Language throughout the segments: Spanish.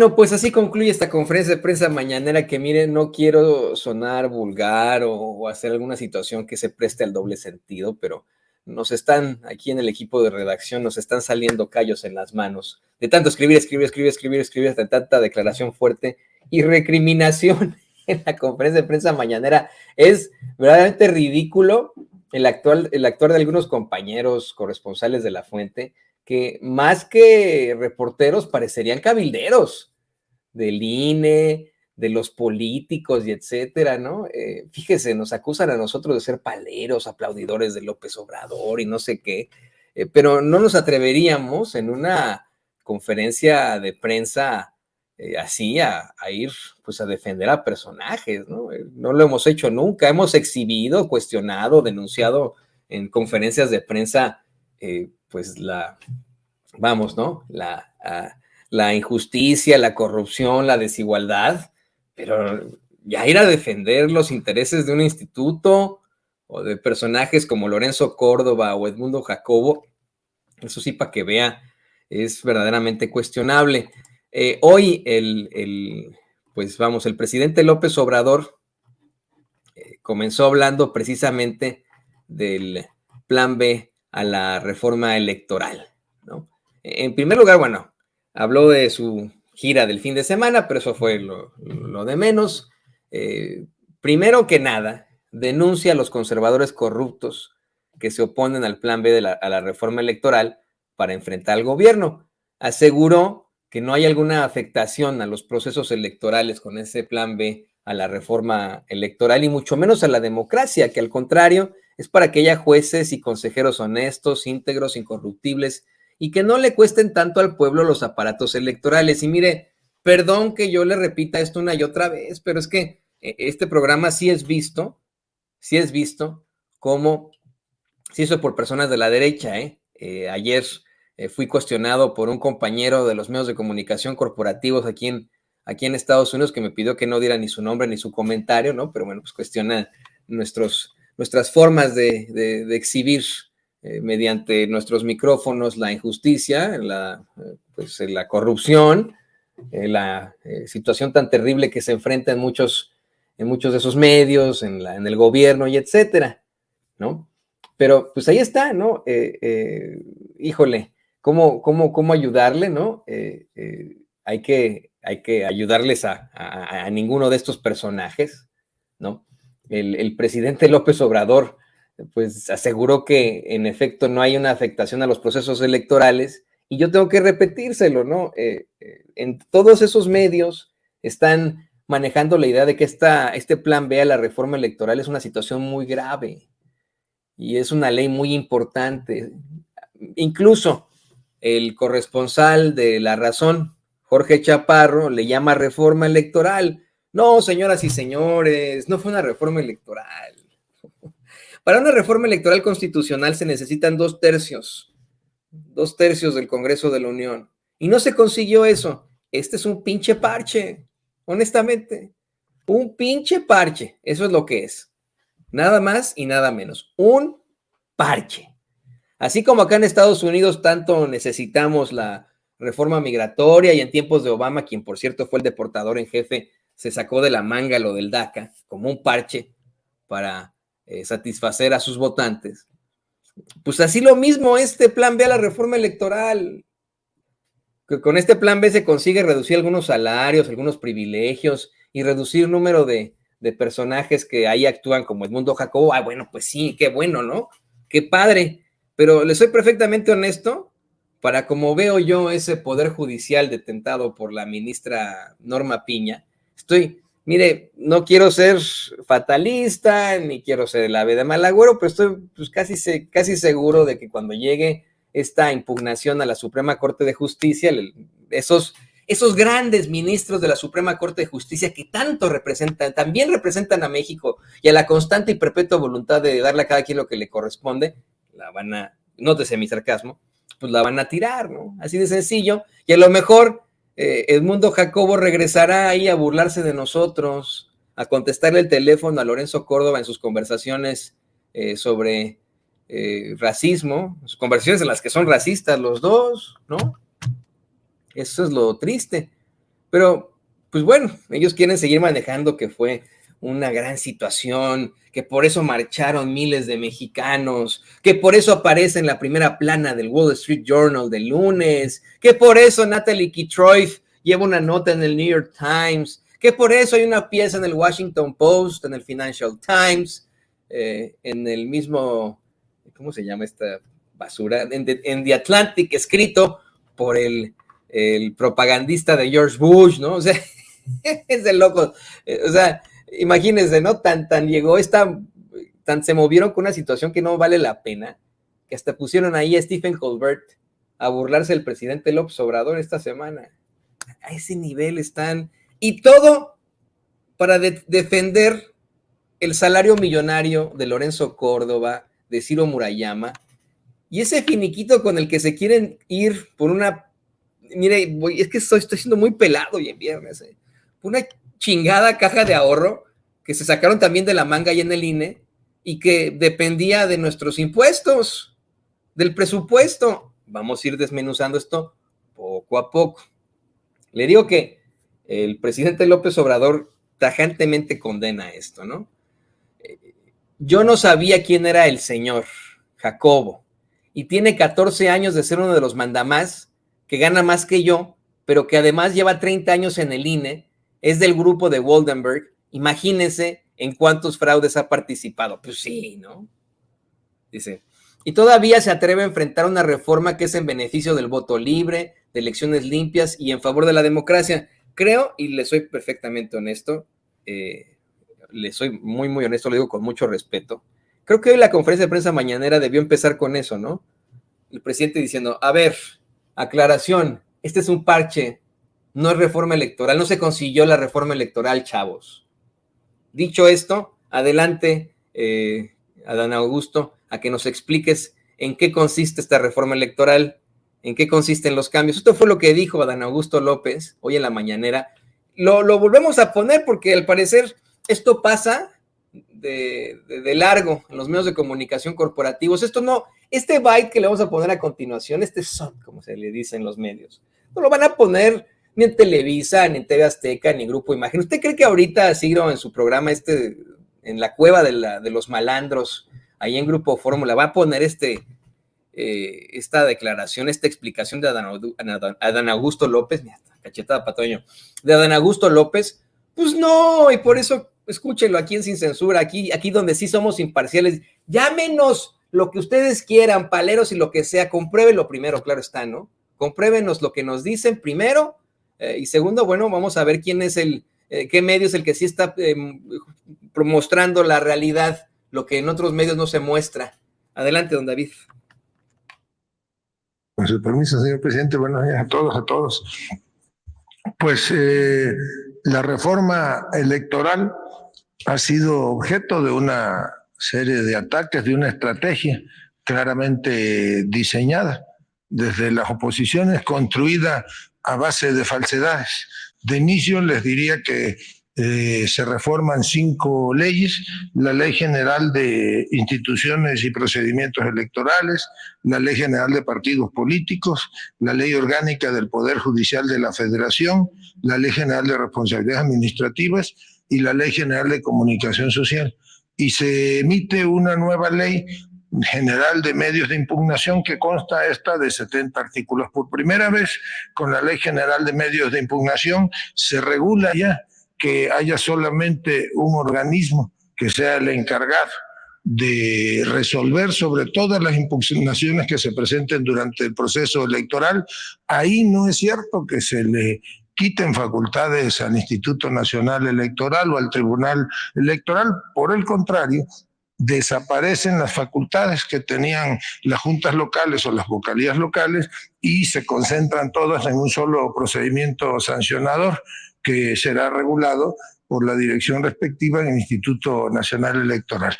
Bueno, pues así concluye esta conferencia de prensa mañanera que, miren, no quiero sonar vulgar o hacer alguna situación que se preste al doble sentido, pero nos están, aquí en el equipo de redacción, nos están saliendo callos en las manos de tanto escribir, hasta tanta declaración fuerte y recriminación en la conferencia de prensa mañanera. Es verdaderamente ridículo el actuar de algunos compañeros corresponsales de La Fuente, que más que reporteros parecerían cabilderos del INE, de los políticos y etcétera, ¿no? Fíjese, nos acusan a nosotros de ser paleros, aplaudidores de López Obrador y no sé qué, pero no nos atreveríamos en una conferencia de prensa así a ir pues a defender a personajes, ¿no? No lo hemos hecho nunca, hemos exhibido, cuestionado, denunciado en conferencias de prensa pues vamos, ¿no? La injusticia, la corrupción, la desigualdad, pero ya ir a defender los intereses de un instituto o de personajes como Lorenzo Córdoba o Edmundo Jacobo, eso sí, para que vea, es verdaderamente cuestionable. Hoy pues vamos, el presidente López Obrador comenzó hablando precisamente del plan B a la reforma electoral, ¿no? En primer lugar, bueno, habló de su gira del fin de semana, pero eso fue lo de menos. Primero que nada, denuncia a los conservadores corruptos que se oponen al plan B a la reforma electoral para enfrentar al gobierno. Aseguró que no hay alguna afectación a los procesos electorales con ese plan B a la reforma electoral y mucho menos a la democracia, que al contrario es para que haya jueces y consejeros honestos, íntegros, incorruptibles y que no le cuesten tanto al pueblo los aparatos electorales. Y mire, perdón que yo le repita esto una y otra vez, pero es que este programa sí es visto como se hizo por personas de la derecha. Ayer fui cuestionado por un compañero de los medios de comunicación corporativos aquí en Estados Unidos que me pidió que no diera ni su nombre ni su comentario, ¿no? Pero bueno, pues cuestiona nuestras formas de exhibir mediante nuestros micrófonos la injusticia, pues, la corrupción, la situación tan terrible que se enfrenta en muchos de esos medios, en el gobierno y etcétera, ¿no? Pero pues ahí está, ¿no? Híjole, ¿cómo ayudarle, no? Hay que ayudarles a ninguno de estos personajes, ¿no? El presidente López Obrador, pues aseguró que en efecto no hay una afectación a los procesos electorales y yo tengo que repetírselo, ¿no? En todos esos medios están manejando la idea de que este plan B a la reforma electoral es una situación muy grave y es una ley muy importante. Incluso el corresponsal de La Razón, Jorge Chaparro, le llama reforma electoral. No, señoras y señores, no fue una reforma electoral. Para una reforma electoral constitucional se necesitan 2/3 del Congreso de la Unión. Y no se consiguió eso. Este es un pinche parche, honestamente. Un pinche parche, eso es lo que es. Nada más y nada menos. Un parche. Así como acá en Estados Unidos tanto necesitamos la reforma migratoria y en tiempos de Obama, quien por cierto fue el deportador en jefe, se sacó de la manga lo del DACA como un parche para satisfacer a sus votantes. Pues así lo mismo este plan B a la reforma electoral. Que con este plan B se consigue reducir algunos salarios, algunos privilegios y reducir el número de personajes que ahí actúan como Edmundo Jacobo. Ah, bueno, pues sí, qué bueno, ¿no? Qué padre. Pero le soy perfectamente honesto, para como veo yo ese poder judicial detentado por la ministra Norma Piña, mire, no quiero ser fatalista, ni quiero ser el ave de mal agüero, pero estoy pues, casi seguro de que cuando llegue esta impugnación a la Suprema Corte de Justicia, esos grandes ministros de la Suprema Corte de Justicia que tanto representan, también representan a México y a la constante y perpetua voluntad de darle a cada quien lo que le corresponde, nótese mi sarcasmo, pues la van a tirar, ¿no? Así de sencillo. Y a lo mejor Edmundo Jacobo regresará ahí a burlarse de nosotros, a contestarle el teléfono a Lorenzo Córdoba en sus conversaciones sobre racismo, sus conversaciones en las que son racistas los dos, ¿no? Eso es lo triste. Pero, pues bueno, ellos quieren seguir manejando que fue una gran situación, que por eso marcharon miles de mexicanos, que por eso aparece en la primera plana del Wall Street Journal del lunes, que por eso Natalie Kitroy lleva una nota en el New York Times, que por eso hay una pieza en el Washington Post, en el Financial Times, en el mismo, ¿cómo se llama esta basura? En The Atlantic, escrito por el propagandista de George Bush, ¿no? O sea, es de locos. O sea, imagínense, ¿no? Tan llegó tan se movieron con una situación que no vale la pena, que hasta pusieron ahí a Stephen Colbert a burlarse del presidente López Obrador esta semana. A ese nivel están. Y todo para defender el salario millonario de Lorenzo Córdoba, de Ciro Murayama, y ese finiquito con el que se quieren ir por una. Mire, es que estoy siendo muy pelado hoy en viernes. Una chingada caja de ahorro que se sacaron también de la manga y en el INE y que dependía de nuestros impuestos, del presupuesto. Vamos a ir desmenuzando esto poco a poco. Le digo que el presidente López Obrador tajantemente condena esto, ¿no? Yo no sabía quién era el señor Jacobo y tiene 14 años de ser uno de los mandamás que gana más que yo, pero que además lleva 30 años en el INE, es del grupo de Waldenberg. Imagínense en cuántos fraudes ha participado. Pues sí, ¿no? Dice, y todavía se atreve a enfrentar una reforma que es en beneficio del voto libre, de elecciones limpias y en favor de la democracia. Creo, y le soy perfectamente honesto, le soy muy, muy honesto, lo digo con mucho respeto. Creo que hoy la conferencia de prensa mañanera debió empezar con eso, ¿no? El presidente diciendo, a ver, aclaración, este es un parche, no es reforma electoral, no se consiguió la reforma electoral, chavos. Dicho esto, adelante, Adán Augusto, a que nos expliques en qué consiste esta reforma electoral, en qué consisten los cambios. Esto fue lo que dijo Adán Augusto López hoy en la mañanera. Lo volvemos a poner porque al parecer esto pasa de largo en los medios de comunicación corporativos. Esto no, este byte que le vamos a poner a continuación, este son, como se le dice en los medios, no lo van a poner ni en Televisa, ni en TV Azteca, ni en Grupo Imagen. ¿Usted cree que ahorita Ciro en su programa en la cueva de los malandros, ahí en Grupo Fórmula, va a poner esta declaración, esta explicación de Adán Augusto López, mira, cachetada patoño, de Adán Augusto López? Pues no, y por eso escúchenlo aquí en Sin Censura, aquí donde sí somos imparciales. Llámenos lo que ustedes quieran, paleros y lo que sea, compruébenlo primero, claro está, ¿no? Compruébenos lo que nos dicen primero, y segundo, bueno, vamos a ver quién es qué medio es el que sí está mostrando la realidad, lo que en otros medios no se muestra. Adelante, don David. Con su permiso, señor presidente, buenos días a todos. Pues la reforma electoral ha sido objeto de una serie de ataques, de una estrategia claramente diseñada desde las oposiciones, construida a base de falsedades. De inicio les diría que se reforman 5 leyes: la Ley General de Instituciones y Procedimientos Electorales, la Ley General de Partidos Políticos, la Ley Orgánica del Poder Judicial de la Federación, la Ley General de Responsabilidades Administrativas y la Ley General de Comunicación Social. Y se emite una nueva Ley General de Medios de Impugnación que consta esta de 70 artículos. Por primera vez, con la Ley General de Medios de Impugnación, se regula ya que haya solamente un organismo que sea el encargado de resolver sobre todas las impugnaciones que se presenten durante el proceso electoral. Ahí no es cierto que se le quiten facultades al Instituto Nacional Electoral o al Tribunal Electoral. Por el contrario, desaparecen las facultades que tenían las juntas locales o las vocalías locales y se concentran todas en un solo procedimiento sancionador que será regulado por la dirección respectiva en el Instituto Nacional Electoral.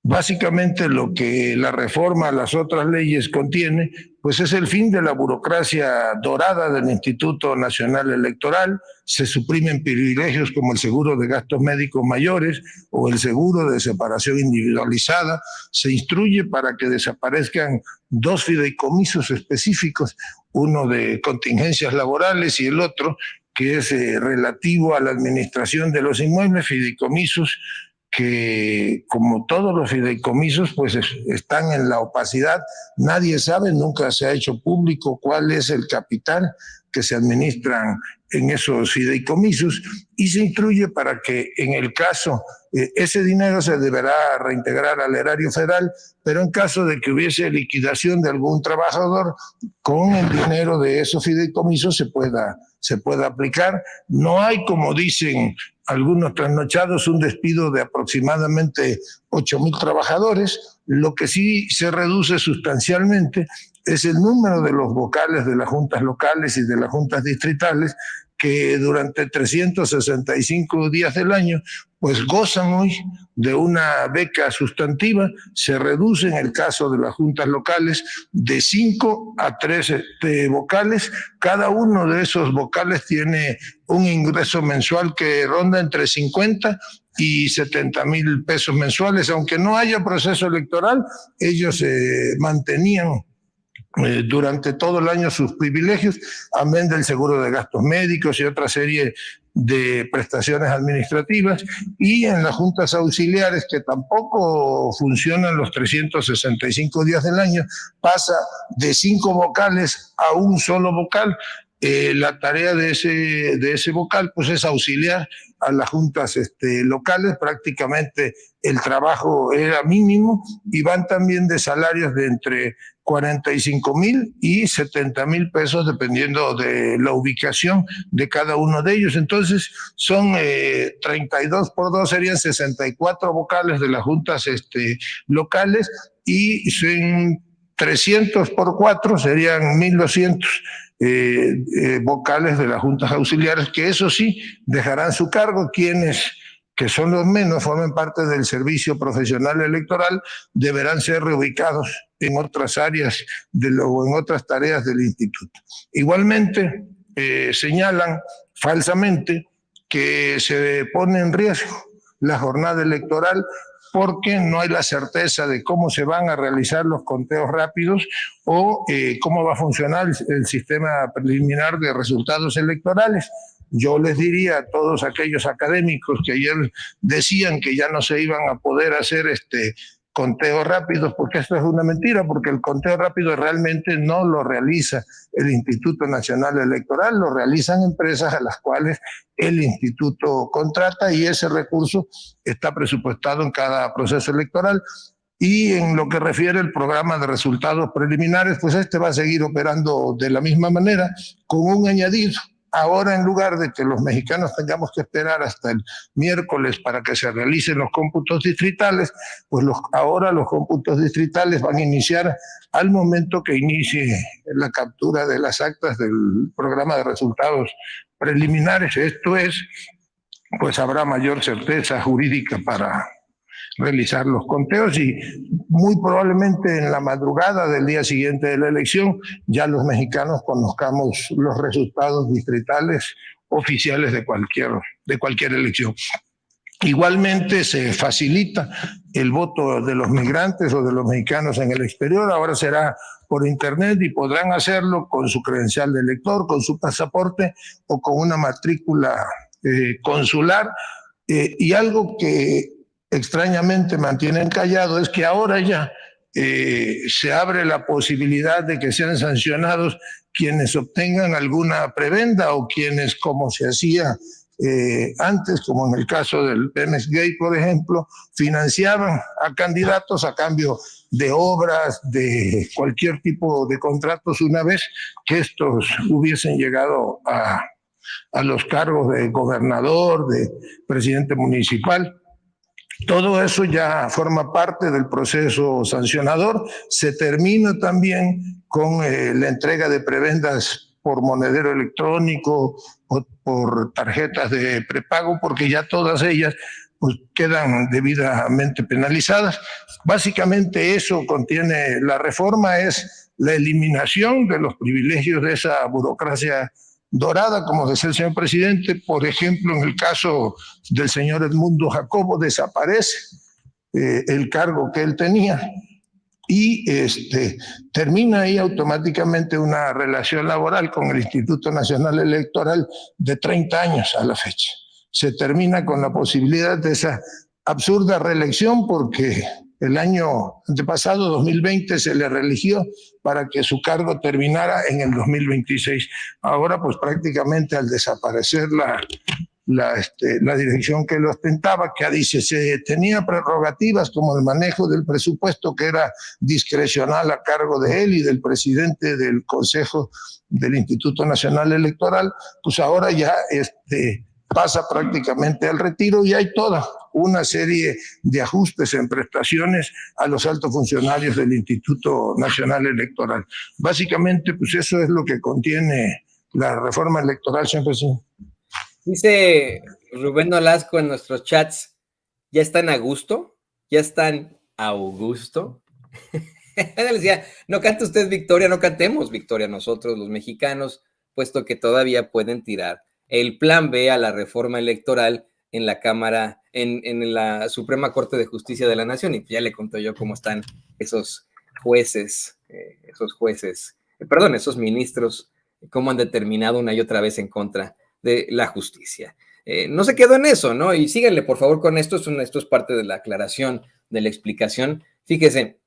Básicamente lo que la reforma a las otras leyes contiene, pues es el fin de la burocracia dorada del Instituto Nacional Electoral. Se suprimen privilegios como el seguro de gastos médicos mayores o el seguro de separación individualizada. Se instruye para que desaparezcan 2 fideicomisos específicos, uno de contingencias laborales y el otro que es relativo a la administración de los inmuebles, fideicomisos, que como todos los fideicomisos pues están en la opacidad, nadie sabe, nunca se ha hecho público cuál es el capital que se administran en esos fideicomisos, y se instruye para que en el caso, ese dinero se deberá reintegrar al erario federal, pero en caso de que hubiese liquidación de algún trabajador, con el dinero de esos fideicomisos se pueda aplicar. No hay, como dicen algunos trasnochados, un despido de aproximadamente 8,000 trabajadores. Lo que sí se reduce sustancialmente es el número de los vocales de las juntas locales y de las juntas distritales, que durante 365 días del año pues gozan hoy de una beca sustantiva. Se reduce en el caso de las juntas locales de 5 a 3 vocales. Cada uno de esos vocales tiene un ingreso mensual que ronda entre 50 y 70,000 pesos mensuales. Aunque no haya proceso electoral, ellos mantenían durante todo el año sus privilegios, amén del seguro de gastos médicos y otra serie de prestaciones administrativas. Y en las juntas auxiliares, que tampoco funcionan los 365 días del año, pasa de 5 vocales a un solo vocal. La tarea de ese vocal pues es auxiliar a las juntas locales. Prácticamente el trabajo era mínimo, y van también de salarios de entre 45,000 y 70,000 pesos, dependiendo de la ubicación de cada uno de ellos. Entonces son 32 por 2, serían 64 vocales de las juntas locales, y son 300 por 4, serían 1,200 vocales de las juntas auxiliares, que eso sí dejarán su cargo. Quienes, que son los menos, formen parte del servicio profesional electoral, deberán ser reubicados en otras áreas o en otras tareas del instituto. Igualmente, señalan falsamente que se pone en riesgo la jornada electoral porque no hay la certeza de cómo se van a realizar los conteos rápidos o cómo va a funcionar el sistema preliminar de resultados electorales. Yo les diría a todos aquellos académicos que ayer decían que ya no se iban a poder hacer conteos rápidos, porque esto es una mentira, porque el conteo rápido realmente no lo realiza el Instituto Nacional Electoral, lo realizan empresas a las cuales el instituto contrata, y ese recurso está presupuestado en cada proceso electoral. Y en lo que refiere al programa de resultados preliminares, pues va a seguir operando de la misma manera, con un añadido. Ahora, en lugar de que los mexicanos tengamos que esperar hasta el miércoles para que se realicen los cómputos distritales, pues ahora los cómputos distritales van a iniciar al momento que inicie la captura de las actas del programa de resultados preliminares. Esto es, pues habrá mayor certeza jurídica para realizar los conteos, y muy probablemente en la madrugada del día siguiente de la elección ya los mexicanos conozcamos los resultados distritales oficiales de cualquier elección. Igualmente se facilita el voto de los migrantes o de los mexicanos en el exterior. Ahora será por internet y podrán hacerlo con su credencial de elector, con su pasaporte o con una matrícula consular. Y algo que extrañamente mantienen callado es que ahora ya se abre la posibilidad de que sean sancionados quienes obtengan alguna prebenda, o quienes, como se hacía antes, como en el caso del Pemex Gate, por ejemplo, financiaban a candidatos a cambio de obras, de cualquier tipo de contratos, una vez que estos hubiesen llegado a los cargos de gobernador, de presidente municipal. Todo eso ya forma parte del proceso sancionador. Se termina también con la entrega de prebendas por monedero electrónico o por tarjetas de prepago, porque ya todas ellas pues quedan debidamente penalizadas. Básicamente eso contiene la reforma, es la eliminación de los privilegios de esa burocracia dorada, como decía el señor presidente. Por ejemplo, en el caso del señor Edmundo Jacobo, desaparece el cargo que él tenía, y termina ahí automáticamente una relación laboral con el Instituto Nacional Electoral de 30 años a la fecha. Se termina con la posibilidad de esa absurda reelección porque el año antepasado, 2020, se le reeligió para que su cargo terminara en el 2026. Ahora, pues prácticamente al desaparecer la dirección que lo ostentaba, que dice se tenía prerrogativas como el manejo del presupuesto que era discrecional a cargo de él y del presidente del Consejo del Instituto Nacional Electoral, pues ahora ya pasa prácticamente al retiro y hay toda una serie de ajustes en prestaciones a los altos funcionarios del Instituto Nacional Electoral. Básicamente, pues eso es lo que contiene la reforma electoral, siempre sí. Dice Rubén Nolasco en nuestros chats, ¿ya están a gusto? ¿Ya están a Augusto? Le decía, no cante usted victoria, no cantemos victoria nosotros los mexicanos, puesto que todavía pueden tirar el plan B a la reforma electoral en la Cámara, en la Suprema Corte de Justicia de la Nación, y ya le conté yo cómo están esos jueces, esos ministros, cómo han determinado una y otra vez en contra de la justicia. No se quedó en eso, ¿no? Y síganle, por favor, con esto. Esto es parte de la aclaración, de la explicación. Fíjese,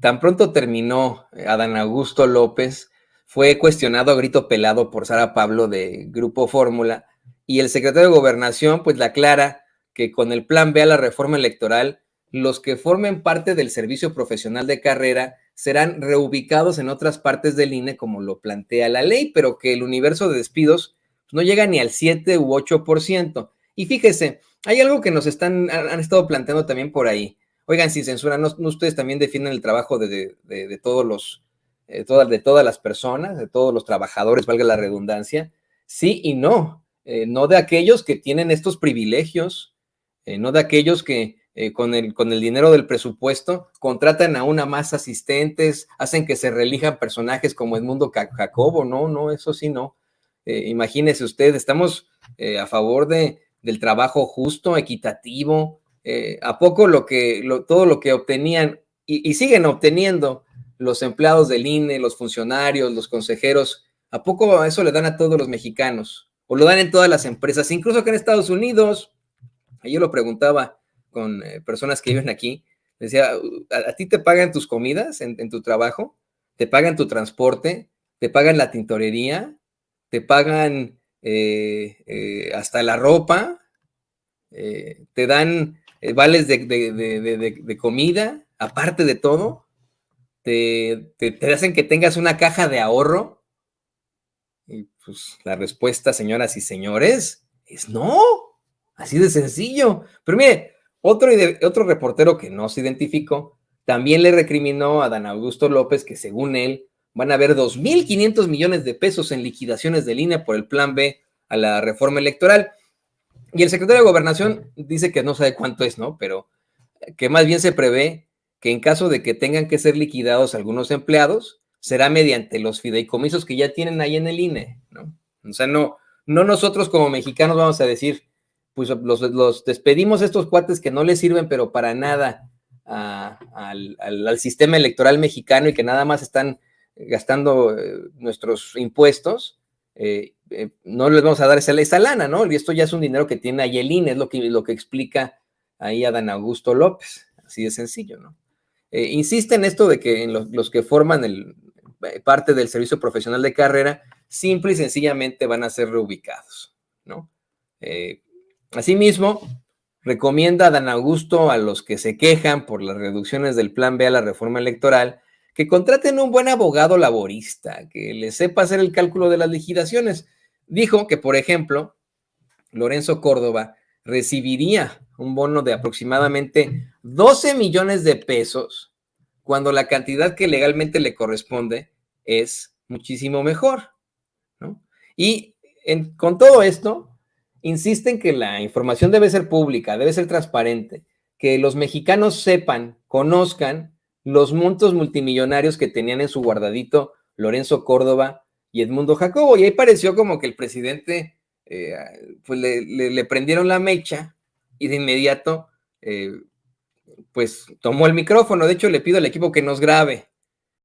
tan pronto terminó Adán Augusto López, fue cuestionado a grito pelado por Sara Pablo de Grupo Fórmula, y el secretario de Gobernación pues le aclara que con el plan B a la reforma electoral, los que formen parte del servicio profesional de carrera serán reubicados en otras partes del INE como lo plantea la ley, pero que el universo de despidos no llega ni al 7 u 8%. Y fíjese, hay algo que nos han estado planteando también por ahí. Oigan, sin censura, ¿no ustedes también defienden el trabajo de todos los, de todas las personas, de todos los trabajadores, valga la redundancia? Sí y no. No de aquellos que tienen estos privilegios, no de aquellos que con el dinero del presupuesto contratan a una más asistentes, hacen que se reelijan personajes como Edmundo Jacobo, no, eso sí no. Imagínese usted, estamos a favor del trabajo justo, equitativo. ¿A poco todo lo que obtenían y siguen obteniendo los empleados del INE, los funcionarios, los consejeros, ¿a poco eso le dan a todos los mexicanos? O lo dan en todas las empresas, incluso acá en Estados Unidos. Yo lo preguntaba con personas que viven aquí, decía, ¿a ti te pagan tus comidas en tu trabajo? ¿Te pagan tu transporte? ¿Te pagan la tintorería? ¿Te pagan hasta la ropa? ¿Te dan vales de comida, aparte de todo? ¿Te hacen que tengas una caja de ahorro? Y pues la respuesta, señoras y señores, es no. Así de sencillo. Pero mire, otro reportero que no se identificó también le recriminó a Dan Augusto López que según él van a haber 2.500 millones de pesos en liquidaciones de línea por el plan B a la reforma electoral. Y el secretario de Gobernación dice que no sabe cuánto es, ¿no? Pero que más bien se prevé que en caso de que tengan que ser liquidados algunos empleados, será mediante los fideicomisos que ya tienen ahí en el INE, ¿no? O sea, no nosotros como mexicanos vamos a decir, pues los despedimos estos cuates que no les sirven, pero para nada al sistema electoral mexicano y que nada más están gastando nuestros impuestos, no les vamos a dar esa lana, ¿no? Y esto ya es un dinero que tiene ahí el INE, es lo que explica ahí a Dan Augusto López, así de sencillo, ¿no? Insiste en esto de que en los que forman parte del servicio profesional de carrera, simple y sencillamente van a ser reubicados, ¿no? Asimismo, recomienda a Dan Augusto a los que se quejan por las reducciones del plan B a la reforma electoral que contraten un buen abogado laborista, que les sepa hacer el cálculo de las liquidaciones. Dijo que, por ejemplo, Lorenzo Córdoba recibiría un bono de aproximadamente 12 millones de pesos cuando la cantidad que legalmente le corresponde es muchísimo mejor, ¿no? Y con todo esto, insisten que la información debe ser pública, debe ser transparente, que los mexicanos sepan, conozcan los montos multimillonarios que tenían en su guardadito Lorenzo Córdoba y Edmundo Jacobo. Y ahí pareció como que el presidente, pues le prendieron la mecha y de inmediato pues tomó el micrófono. De hecho, le pido al equipo que nos grabe